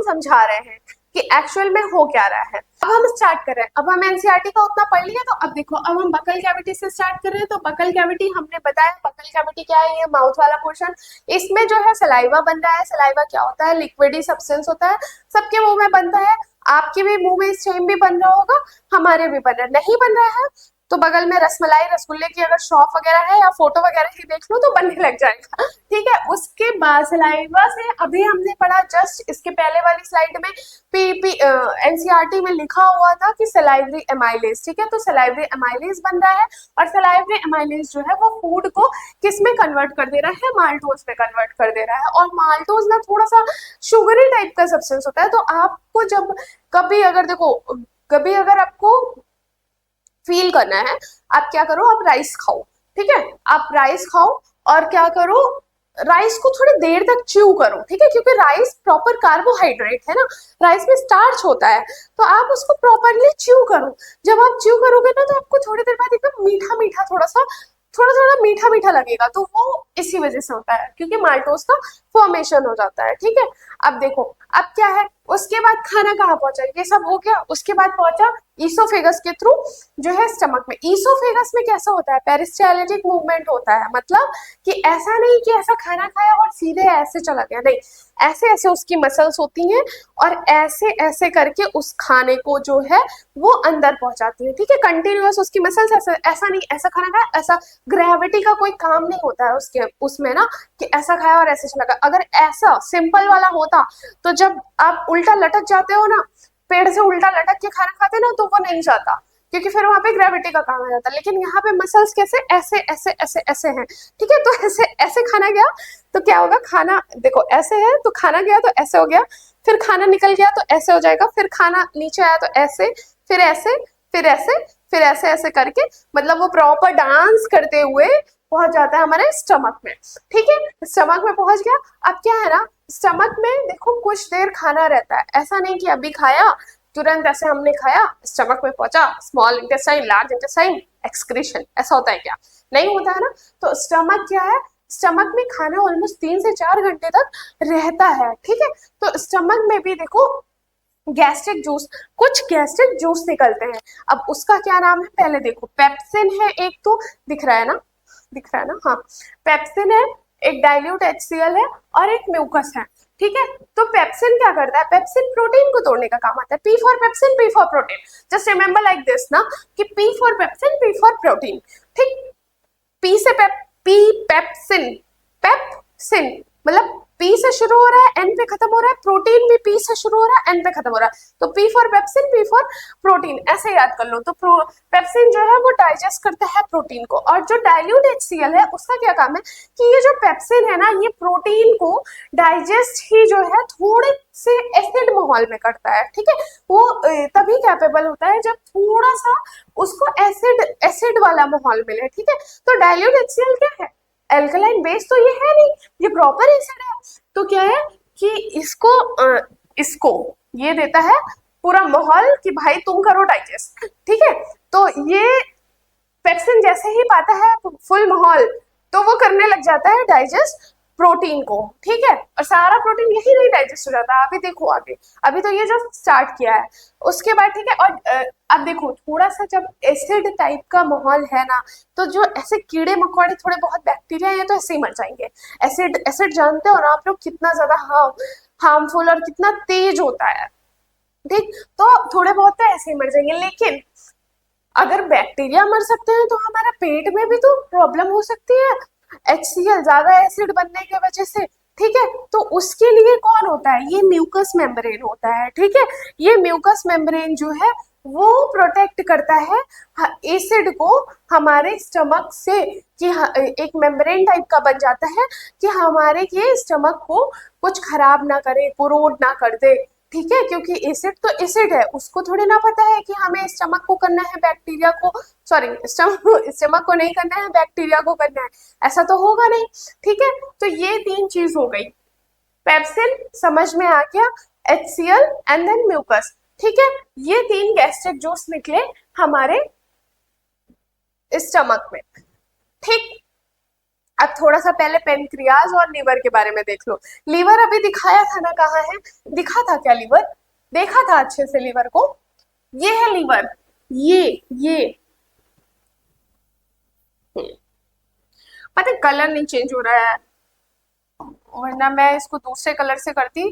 समझा रहे हैं कि एक्चुअल में हो क्या रहा है। अब हम स्टार्ट कर रहे हैं, अब हम एनसीईआरटी का उतना पढ़ लिया, तो अब देखो, अब हम बकल कैविटी से स्टार्ट कर रहे हैं। तो बकल कैविटी हमने बताया, बकल कैविटी क्या है, ये माउथ वाला पोर्शन, इसमें जो है सलाइवा बन रहा है। सलाइवा क्या होता है? लिक्विडी सब्सटेंस होता है, सबके मुंह में बनता है, आपके भी मुंह में सेम भी बन रहा होगा, हमारे भी बन रहा है। नहीं बन रहा है तो बगल में रसमलाई रसगुल्ले की अगर शॉप वगैरह है या फोटो वगैरह ही देख लो तो बनने लग जाएगा। ठीक है, उसके बाद सलाइवा से अभी हमने पढ़ा जस्ट इसके पहले वाली स्लाइड में एनसीईआरटी में लिखा हुआ था कि सलाइवरी एमाइलेज। ठीक है, तो सलाइवरी एमाइलेज बन रहा है, और सलाइवरी एमाइलेज जो है वो फूड को किस में कन्वर्ट कर दे रहा है? माल्टोज में कन्वर्ट कर दे रहा है। और माल्टोज ना थोड़ा सा शुगरी टाइप का सब्सटेंस होता है, तो आपको जब कभी अगर देखो, कभी अगर आपको फील करना है, आप क्या करो, आप राइस खाओ। ठीक है, आप राइस खाओ और क्या करो, राइस को थोड़ी देर तक च्यू करो। ठीक है, क्योंकि राइस प्रॉपर कार्बोहाइड्रेट है ना, राइस में स्टार्च होता है, तो आप उसको प्रॉपरली च्यू करो। जब आप च्यू करोगे ना, तो आपको थोड़ी देर बाद एकदम मीठा मीठा, थोड़ा थोड़ा मीठा मीठा लगेगा, तो वो इसी वजह से होता है, क्योंकि माल्टोज का फॉर्मेशन हो जाता है। ठीक है, अब देखो, अब क्या है, उसके बाद खाना कहाँ पहुंचा? ये सब हो गया, उसके बाद पहुंचा ईसोफेगस के थ्रू जो है स्टमक में। ईसोफेगस में कैसा होता है? पेरिस्टाल्टिक मूवमेंट होता है, मतलब कि ऐसा नहीं कि ऐसा खाना खाया और सीधे ऐसे चला गया, नहीं, ऐसे ऐसे उसकी मसल्स होती हैं और ऐसे ऐसे करके उस खाने को जो है वो अंदर पहुंचाती है। ठीक है, कंटिन्यूअस उसकी मसल्स, ऐसा नहीं ऐसा खाना खाया, ऐसा ग्रेविटी का कोई काम नहीं होता है उसके उसमें ना, कि ऐसा खाया और ऐसे चला गया। अगर ऐसा सिंपल वाला होता तो जब आप उल्टा लटक जाते हो ना, पेड़ से उल्टा लटक के खाना खाते ना, तो वो नहीं जाता, क्योंकि फिर वहां पे ग्रेविटी का काम आ जाता है। लेकिन यहाँ पे मसल्स कैसे ऐसे ऐसे ऐसे ऐसे हैं। ठीक है, तो ऐसे ऐसे खाना गया तो क्या होगा, खाना देखो ऐसे है तो खाना गया तो ऐसे हो गया, फिर खाना निकल गया तो ऐसे हो जाएगा, फिर खाना नीचे आया तो ऐसे, फिर ऐसे, फिर ऐसे, फिर ऐसे ऐसे करके, मतलब वो प्रॉपर डांस करते हुए पहुंच जाता है हमारे स्टमक में। ठीक है, स्टमक में पहुंच गया। अब क्या है ना, स्टमक में देखो कुछ देर खाना रहता है, ऐसा नहीं कि अभी खाया तुरंत ऐसे हमने खाया स्टमक में पहुंचा, small intestine large intestine excretion, ऐसा होता है क्या? नहीं होता है ना। तो स्टमक क्या है, स्टमक में खाना ऑलमोस्ट 3 से 4 घंटे तक रहता है, ठीक है। तो स्टमक में भी देखो गैस्ट्रिक जूस, कुछ गैस्ट्रिक जूस निकलते हैं। अब उसका क्या नाम है, पहले देखो, पेप्सिन है एक, तो दिख रहा है ना, दिख रहा है ना, हाँ, पेप्सिन है, एक डाइल्यूट HCl है और एक म्यूकस है, ठीक है। तो पेप्सिन क्या करता है, पेप्सिन प्रोटीन को तोड़ने का काम आता है। P for pepsin, P for protein, just remember like this ना, कि P for pepsin, P for protein, ठीक। पी से पी पेप्सिन, पेप्सिन मतलब पी से शुरू हो रहा है, एन पे खत्म हो रहा है। प्रोटीन भी पी से शुरू हो रहा है, एन पे खत्म हो रहा है। तो P for pepsin, P for protein, ऐसे याद कर लो। तो पेप्सिन जो है वो डाइजेस्ट करता है प्रोटीन को, और जो डाइल्यूट HCl है उसका क्या काम है कि ये जो पेप्सिन है ना, ये प्रोटीन को डाइजेस्ट ही जो है थोड़े से एसिड माहौल में करता है, ठीक है। वो तभी कैपेबल होता है जब थोड़ा सा उसको एसिड वाला माहौल मिले, ठीक है। तो डाइल्यूट HCl क्या है, एल्कलाइन बेस तो ये है नहीं, ये प्रॉपर एसिड है। तो क्या है कि इसको ये देता है पूरा माहौल कि भाई तुम करो डाइजेस्ट, ठीक है। तो ये पेप्सिन जैसे ही पाता है फुल माहौल, तो वो करने लग जाता है डाइजेस्ट प्रोटीन को, ठीक है। और सारा प्रोटीन यही नहीं डाइजेस्ट हो जाता, अभी देखो आगे, अभी तो ये जो स्टार्ट किया है उसके बाद, ठीक है। और अब देखो थोड़ा सा जब एसिड टाइप का माहौल है ना, तो जो ऐसे कीड़े मकोड़े थोड़े बहुत बैक्टीरिया है तो ऐसे ही मर जाएंगे। एसिड एसिड जानते हो ना आप लोग कितना ज्यादा हार्मफुल और कितना तेज होता है, ठीक। तो थोड़े बहुत तो ऐसे ही मर जाएंगे, लेकिन अगर बैक्टीरिया मर सकते हैं तो हमारे पेट में भी तो प्रॉब्लम हो सकती है, HCl ज्यादा एसिड बनने की वजह से, ठीक है। तो उसके लिए कौन होता है, ये म्यूकस मेम्ब्रेन होता है, ठीक है। ये म्यूकस मेम्ब्रेन जो है वो प्रोटेक्ट करता है एसिड को हमारे स्टमक से, कि एक मेम्ब्रेन टाइप का बन जाता है कि हमारे ये स्टमक को कुछ खराब ना करे, कोरोड ना कर दे, ठीक है। क्योंकि एसिड तो एसिड है, उसको थोड़ी ना पता है कि हमें स्टमक को करना है बैक्टीरिया को, सॉरी स्टमक को नहीं करना है, बैक्टीरिया को करना है, ऐसा तो होगा नहीं, ठीक है। तो ये 3 चीज हो गई, पेप्सिन समझ में आ गया, HCl एंड देन म्यूकस, ठीक है। ये 3 गैस्ट्रिक जूस निकले हमारे स्टमक में, ठीक। अब थोड़ा सा पहले पेनक्रियाज और लीवर के बारे में देख लो। लीवर अभी दिखाया था ना, कहाँ है, दिखा था क्या लीवर, देखा था अच्छे से लीवर को, ये है लीवर, ये पता है कलर नहीं चेंज हो रहा है, वरना मैं इसको दूसरे कलर से करती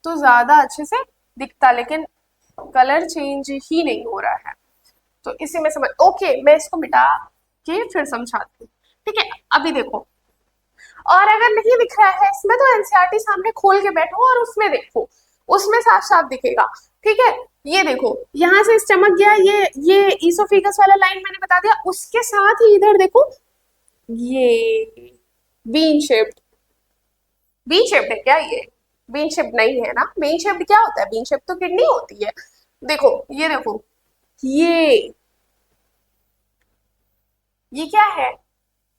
तो ज्यादा अच्छे से दिखता, लेकिन कलर चेंज ही नहीं हो रहा है। तो इसी में समझ, ओके मैं इसको मिटा के फिर समझाती हूँ, ठीक है। अभी देखो, और अगर नहीं दिख रहा है इसमें तो एनसीईआरटी सामने खोल के बैठो और उसमें देखो, उसमें साफ साफ दिखेगा, ठीक है। ये देखो यहाँ से स्टमक गया, ये ईसोफेगस वाला लाइन मैंने बता दिया, उसके साथ ही इधर देखो ये बीन शेप्ड, बीन शेप्ड है क्या ये, बीन शेप्ड नहीं है ना, बीन शेप्ड क्या होता है, बीन शेप्ड तो किडनी होती है। देखो ये देखो, ये क्या है,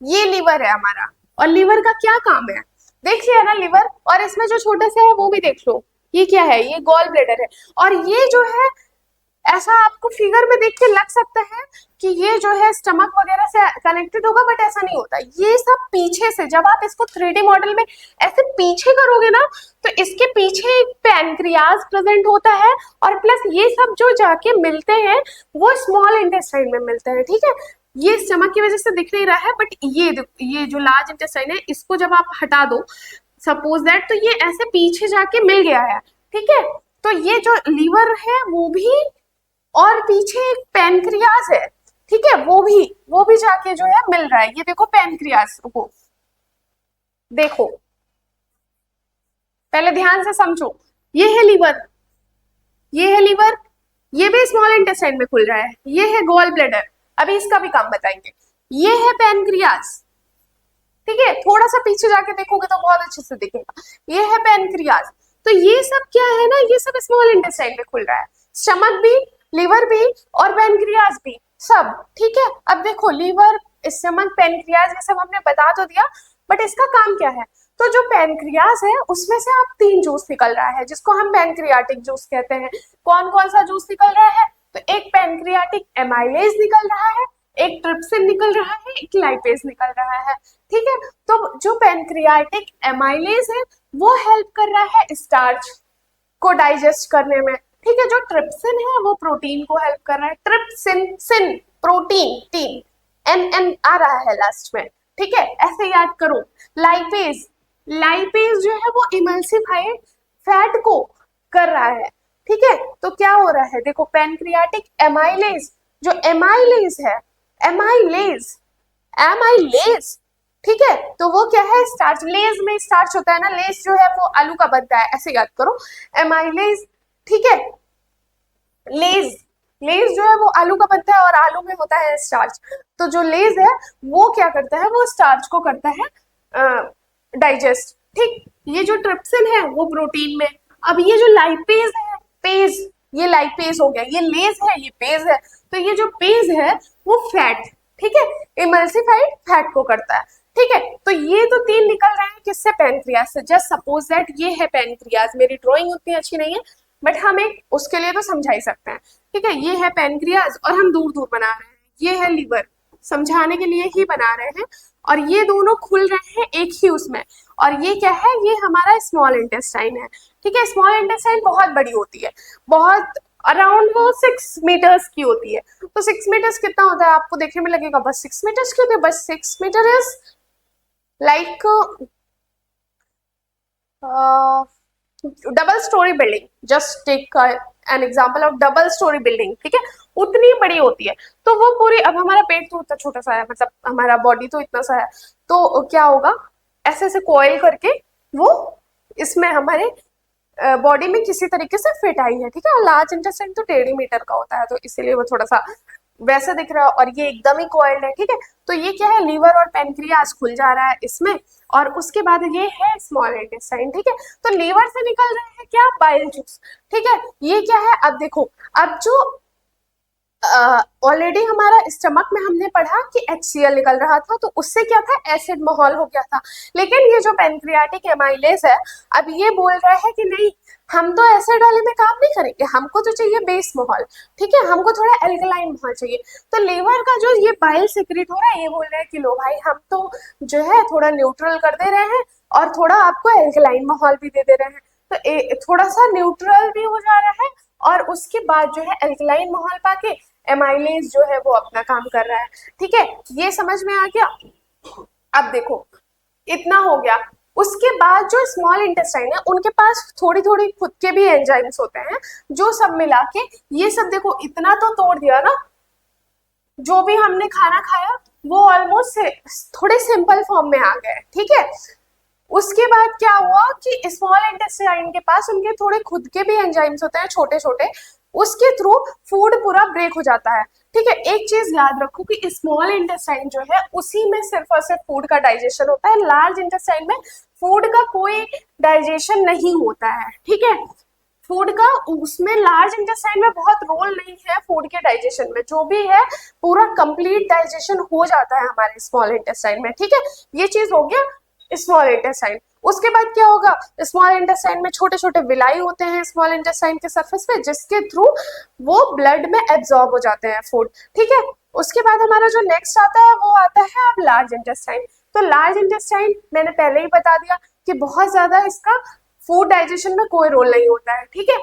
ये लीवर है हमारा, और लीवर का क्या काम है, देख लिया ना लीवर, और इसमें जो छोटा सा है वो भी देख लो, ये क्या है, ये गॉल ब्लैडर है। और ये जो है ऐसा आपको फिगर में देख के लग सकता है कि ये जो है स्टमक वगैरह से कनेक्टेड होगा, बट ऐसा नहीं होता। ये सब पीछे से, जब आप इसको 3D मॉडल में ऐसे पीछे करोगे ना, तो इसके पीछे एक पैनक्रियाज प्रेजेंट होता है, और प्लस ये सब जो जाके मिलते हैं वो स्मॉल इंटेस्टाइन में मिलते हैं, ठीक है। ये स्टमक की वजह से दिख नहीं रहा है, बट ये जो लार्ज इंटेस्टाइन है, इसको जब आप हटा दो सपोज दैट, तो ये ऐसे पीछे जाके मिल गया है, ठीक है। तो ये जो लीवर है वो भी, और पीछे एक पैनक्रियाज है, ठीक है, वो भी जाके जो है मिल रहा है। ये देखो पैनक्रियाज को देखो, पहले ध्यान से समझो, ये है लीवर, ये है लीवर, ये भी स्मॉल इंटेस्टाइन में खुल रहा है, ये है गॉल ब्लैडर, अभी इसका भी काम बताएंगे। ये है पैनक्रियाज, ठीक है, थोड़ा सा पीछे जाके देखोगे तो बहुत अच्छे से दिखेगा, ये है पैनक्रियाज। तो ये सब क्या है ना, ये सब स्मॉल इंटेस्टाइन में खुल रहा है, स्टमक भी, लीवर भी और पैनक्रियाज भी, सब, ठीक है। अब देखो लीवर, स्टमक, पैनक्रियाज, ये सब हमने बता तो दिया, बट इसका काम क्या है। तो जो पैनक्रियाज है उसमें से अब 3 जूस निकल रहा है, जिसको हम पैनक्रियाटिक जूस कहते हैं। कौन कौन सा जूस निकल रहा है, तो एक पैनक्रियाटिक एमाइलेज निकल रहा है, एक ट्रिप्सिन निकल रहा है, एक लाइपेज निकल रहा है, ठीक है। तो जो पैनक्रियाटिक एमाइलेज है वो हेल्प कर रहा है स्टार्च को डाइजेस्ट करने में, ठीक है। जो ट्रिप्सिन है वो प्रोटीन को हेल्प कर रहा है, ट्रिप्सिन सिन प्रोटीन, टीन एन एन आ रहा है लास्ट में, ठीक है, ऐसे याद करो। लाइपेज, लाइपेज जो है वो इमल्सिफाइड फैट को कर रहा है, ठीक है। तो क्या हो रहा है, देखो पैनक्रियाटिक एमाइलेज, जो एमाइलेज है, एमाइलेज, एमाइलेज, ठीक है, तो वो क्या है, स्टार्च, लेज में स्टार्च होता है ना, लेज जो है वो आलू का बनता है, ऐसे याद करो, एमाइलेज, ठीक है। लेज, लेज जो है वो आलू का बनता है और आलू में होता है स्टार्च, तो जो लेज है वो क्या करता है, वो स्टार्च को करता है डाइजेस्ट, ठीक। ये जो ट्रिप्सिन है वो प्रोटीन में, अब ये जो लाइपेज है, पेज, ये लाइपेज हो गया, ये लेज है, ये पेज है, तो ये जो पेज है वो फैट, ठीक है, इमल्सिफाइड फैट को करता है, ठीक है। तो ये तो तीन निकल रहे हैं किससे, पैनक्रियाज से। जस्ट सपोज दैट ये है पैनक्रियाज, मेरी ड्राइंग उतनी अच्छी नहीं है बट हम एक उसके लिए तो समझा ही सकते हैं, ठीक है। ये है पैनक्रियाज और हम दूर दूर बना रहे हैं, ये है लीवर, समझाने के लिए ही बना रहे हैं, और ये दोनों खुल रहे हैं एक ही उसमें, और ये क्या है, ये हमारा स्मॉल इंटेस्टाइन है, ठीक है। स्मॉल इंटेस्टाइन बहुत बड़ी होती है, बहुत अराउंड वो 6 मीटर्स की होती है, तो 6 मीटर्स कितना होता है आपको देखने में लगेगा, बस 6 मीटर्स की होती है, बस 6 metre is like double storey building, just take an example of double storey building, ठीक है, उतनी बड़ी होती है। तो वो पूरी, अब हमारा पेट तो इतना छोटा सा है, मतलब हमारा बॉडी तो इतना सा है, तो क्या होगा, ऐसे ऐसे कॉइल करके वो इसमें हमारे बॉडी में किसी तरीके से फिट आई है, ठीक है। लार्ज इंटेस्टाइन तो 1.5 मीटर का होता है, तो इसीलिए वो थोड़ा सा वैसे दिख रहा है, और ये एकदम ही कॉइल्ड है, ठीक है। तो ये क्या है, लीवर और पेनक्रियाज खुल जा रहा है इसमें, और उसके बाद ये है स्मॉल इंटेस्टाइन, ठीक है। तो लीवर से निकल रहा है क्या, बाइल जूस, ठीक है। ये क्या है, अब देखो, अब जो ऑलरेडी हमारा स्टमक में हमने पढ़ा कि HCl निकल रहा था, तो उससे क्या था, एसिड माहौल हो गया था। लेकिन ये जो पैनक्रियाटिक एमाइलेज है, अब ये बोल रहा है कि नहीं, हम तो एसिड वाले में काम नहीं करेंगे, हमको तो चाहिए बेस माहौल, ठीक है, हमको थोड़ा एल्कलाइन माहौल चाहिए। तो लीवर का जो ये बाइल सिक्रेट हो रहा है, ये बोल रहा है कि लो भाई, हम तो जो है थोड़ा न्यूट्रल कर दे रहे हैं और थोड़ा आपको एल्कलाइन माहौल भी दे दे रहे हैं, तो थोड़ा सा न्यूट्रल भी हो जा रहा है, और उसके बाद जो है एल्कलाइन माहौल पाके एमाइलेज जो है वो अपना काम कर रहा है, ठीक है। ये समझ में आ गया। अब देखो, इतना हो गया, उसके बाद जो स्मॉल इंटेस्टाइन है उनके पास थोड़ी थोड़ी खुद के भी एंजाइम्स होते हैं, जो सब मिला के ये सब, देखो इतना तो तोड़ दिया ना, जो भी हमने खाना खाया वो ऑलमोस्ट थोड़े सिंपल फॉर्म में आ गए, ठीक है। उसके बाद क्या हुआ कि स्मॉल इंटेस्टाइन के पास उनके थोड़े खुद के भी एंजाइम्स होते हैं छोटे छोटे, उसके थ्रू फूड पूरा ब्रेक हो जाता है, ठीक है। एक चीज याद रखो कि स्मॉल इंटेस्टाइन जो है उसी में सिर्फ और सिर्फ फूड का डाइजेशन होता है, लार्ज इंटेस्टाइन में फूड का कोई डाइजेशन नहीं होता है, ठीक है। फूड का उसमें लार्ज इंटेस्टाइन में बहुत रोल नहीं है फूड के डाइजेशन में, जो भी है पूरा कंप्लीट डाइजेशन हो जाता है हमारे स्मॉल इंटेस्टाइन में, ठीक है। ये चीज हो गया स्मॉल इंटेस्टाइन। उसके बाद क्या होगा, स्मॉल इंटेस्टाइन में छोटे छोटे विलाई होते हैं स्मॉल इंटेस्टाइन के सरफेस पे, जिसके थ्रू वो ब्लड में एब्जॉर्ब हो जाते हैं फूड, ठीक है। उसके बाद हमारा जो नेक्स्ट आता है वो आता है अब लार्ज इंटेस्टाइन। तो लार्ज इंटेस्टाइन मैंने पहले ही बता दिया कि बहुत ज्यादा इसका फूड डाइजेशन में कोई रोल नहीं होता है, ठीक है।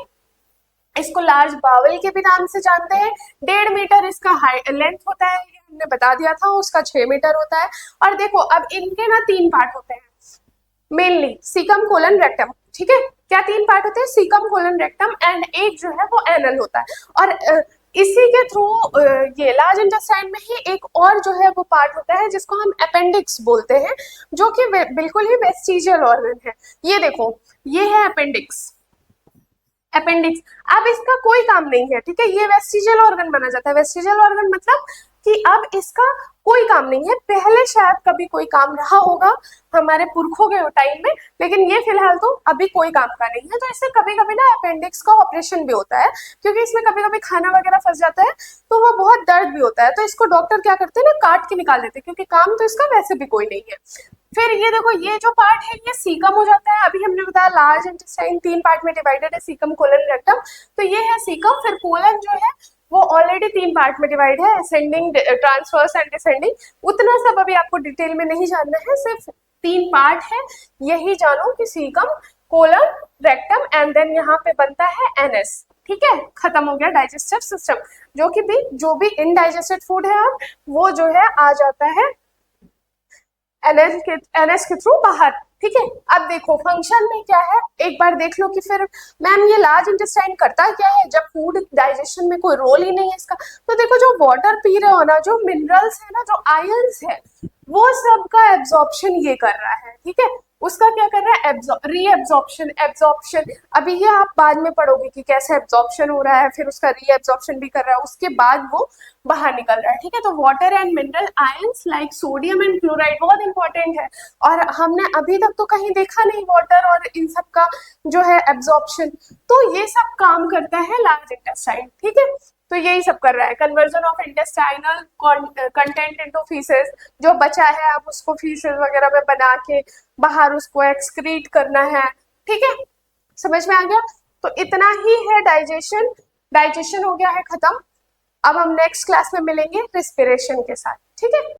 इसको लार्ज बावल के भी नाम से जानते हैं, 1.5 मीटर इसका हाई लेंथ होता है, हमने बता दिया था, उसका 6 मीटर होता है। और देखो अब इनके ना 3 पार्ट होते हैं मेनली, सीकम कोलन रेक्टम, ठीक है। क्या 3 पार्ट होते हैं, सीकम कोलन रेक्टम, एंड एक जो है वो एनल होता है। और इसी के थ्रू ये लार्ज इंटेस्टाइन में ही एक और जो है वो पार्ट होता है जिसको हम अपेंडिक्स बोलते हैं, जो कि बिल्कुल ही वेस्टिजियल ऑर्गन है। ये देखो, ये है अपेंडिक्स, अपेंडिक्स। अब इसका कोई काम नहीं है, ठीक है, ये वेस्टिजियल ऑर्गन बना जाता है। वेस्टिजियल ऑर्गन मतलब कि अब इसका कोई काम नहीं है, पहले शायद कभी कोई काम रहा होगा हमारे पुरखों के टाइम में, लेकिन ये फिलहाल तो अभी कोई काम का नहीं है। तो इससे कभी कभी ना अपेंडिक्स का ऑपरेशन भी होता है, क्योंकि इसमें कभी कभी खाना वगैरह फंस जाता है, तो वो बहुत दर्द भी होता है, तो इसको डॉक्टर क्या करते हैं ना, काट के निकाल देते हैं, क्योंकि काम तो इसका वैसे भी कोई नहीं है। फिर ये देखो, ये जो पार्ट है ये सीकम हो जाता है। अभी हमने बताया लार्ज इंटेस्टाइन 3 पार्ट में डिवाइडेड है, सीकम कोलन रेक्टम, तो ये है सीकम। फिर कोलन जो है वो ऑलरेडी 3 पार्ट में डिवाइड है, असेंडिंग, ट्रांसवर्स एंड डिसेंडिंग। उतना सब अभी आपको डिटेल में नहीं जानना है, सिर्फ 3 पार्ट है, यही जानो कि caecum, colon, rectum and then यहाँ पे बनता है एनएस। ठीक है, खत्म हो गया डाइजेस्टिव सिस्टम। जो भी इनडाइजेस्टेड फूड है अब वो जो है आ जाता है एनएस के थ्रू बाहर। ठीक है, अब देखो फंक्शन में क्या है, एक बार देख लो कि फिर मैम ये लार्ज इंटेस्टाइन करता क्या है जब फूड डाइजेशन में कोई रोल ही नहीं है इसका। तो देखो जो वाटर पी रहे हो ना, जो मिनरल्स है ना, जो आयंस है, वो सब का एब्जॉर्प्शन ये कर रहा है। ठीक है, उसका क्या कर रहा है, रीएब्जॉर्प्शन, एब्जॉर्प्शन। अभी ये आप बाद में पढ़ोगे कि कैसे एब्जॉर्प्शन हो रहा है, फिर उसका रीएब्जॉर्प्शन भी कर रहा है, उसके बाद वो बाहर निकल रहा है। ठीक है, तो water and mineral ions like sodium and chloride बहुत इंपॉर्टेंट है, और हमने अभी तक तो कहीं देखा नहीं वाटर और इन सब का जो है एब्जॉर्प्शन। तो ये सब काम करता है लार्ज इंटेस्टाइन। ठीक है, तो यही सब कर रहा है, conversion of intestinal content into faeces, जो बचा है आप उसको फीसेस वगैरह में बना के बाहर उसको एक्सक्रीट करना है। ठीक है, समझ में आ गया। तो इतना ही है डाइजेशन। डाइजेशन हो गया है खत्म। अब हम नेक्स्ट क्लास में मिलेंगे रिस्पिरेशन के साथ। ठीक है।